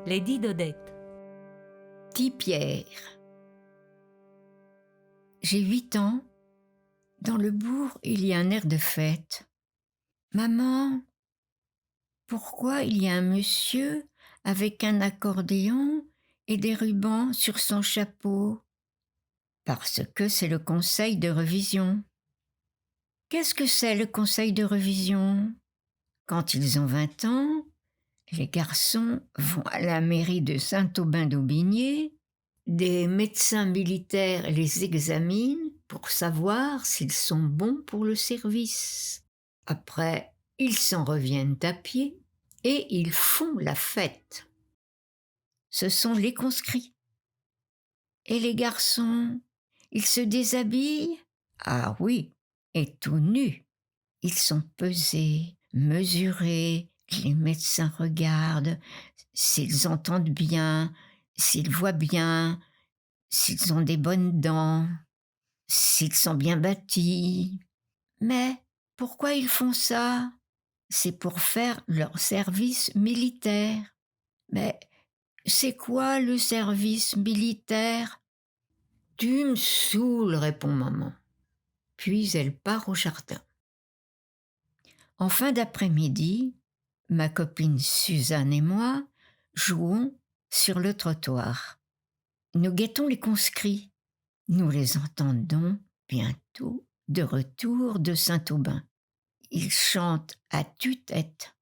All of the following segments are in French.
Lady Dodette. Petit Pierre. J'ai 8 ans. Dans le bourg, il y a un air de fête. Maman, pourquoi il y a un monsieur avec un accordéon et des rubans sur son chapeau? Parce que c'est le conseil de révision. Qu'est-ce que c'est le conseil de révision? Quand ils ont 20 ans, les garçons vont à la mairie de Saint-Aubin-d'Aubigné, des médecins militaires les examinent pour savoir s'ils sont bons pour le service. Après, ils s'en reviennent à pied et ils font la fête. Ce sont les conscrits. Et les garçons, ils se déshabillent? Ah oui, et tout nus. Ils sont pesés, mesurés, les médecins regardent s'ils entendent bien, s'ils voient bien, s'ils ont des bonnes dents, s'ils sont bien bâtis. Mais pourquoi ils font ça? C'est pour faire leur service militaire. Mais c'est quoi le service militaire? Tu me saoules, répond maman. Puis elle part au jardin. En fin d'après-midi, ma copine Suzanne et moi jouons sur le trottoir. Nous guettons les conscrits. Nous les entendons bientôt de retour de Saint-Aubin. Ils chantent à tue-tête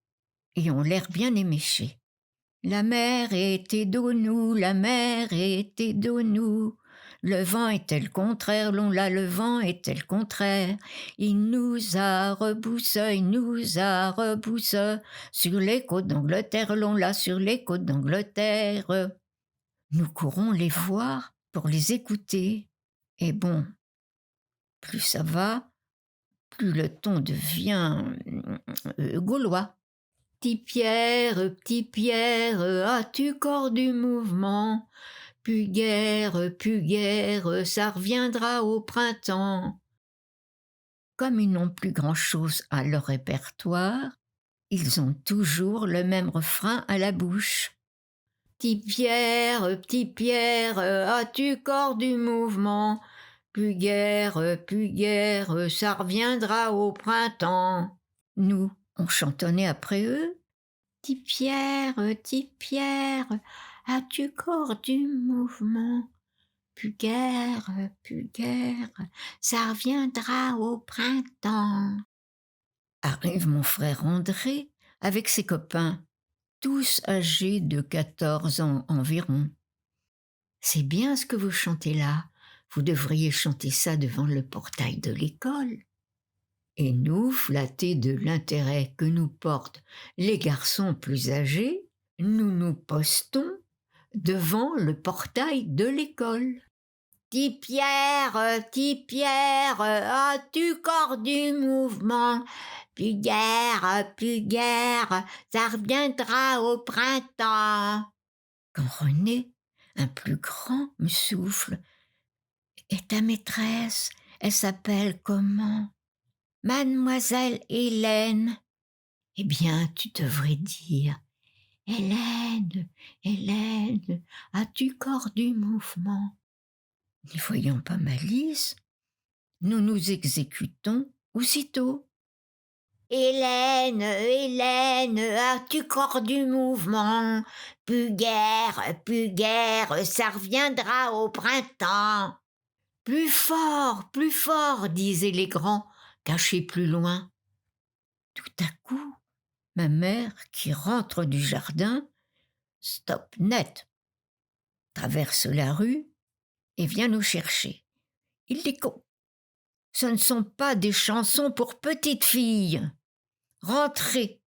et ont l'air bien éméchés. La mer était d'eau nous, la mer était d'eau nous. Le vent était le contraire, l'on l'a, le vent était le contraire. Il nous a rebousse, sur les côtes d'Angleterre, l'on l'a, sur les côtes d'Angleterre. Nous courons les voir pour les écouter. Et bon, plus ça va, plus le ton devient gaulois. Petit Pierre, as-tu corps du mouvement? Plus guère, ça reviendra au printemps. Comme ils n'ont plus grand-chose à leur répertoire, ils ont toujours le même refrain à la bouche. Petit Pierre, as-tu corps du mouvement? Plus guère, ça reviendra au printemps. Nous, on chantonnait après eux. Petit Pierre, as-tu corps du mouvement? Plus guère, ça reviendra au printemps. Arrive mon frère André avec ses copains, tous âgés de 14 ans environ. C'est bien ce que vous chantez là. Vous devriez chanter ça devant le portail de l'école. Et nous, flattés de l'intérêt que nous portent les garçons plus âgés, nous nous postons devant le portail de l'école. Petit Pierre, as-tu corps du mouvement? Plus guère, ça reviendra au printemps. Quand René, un plus grand, me souffle, et ta maîtresse, elle s'appelle comment? Mademoiselle Hélène. Eh bien, tu devrais dire Hélène, as-tu corps du mouvement? N'y voyant pas malice, nous nous exécutons aussitôt. Hélène, as-tu corps du mouvement? Plus guère, ça reviendra au printemps. Plus fort, disaient les grands, cachés plus loin. Tout à coup, ma mère, qui rentre du jardin, stoppe net, traverse la rue et vient nous chercher. Il dit que ce ne sont pas des chansons pour petites filles. Rentrez.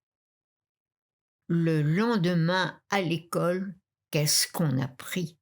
Le lendemain à l'école, qu'est-ce qu'on a pris?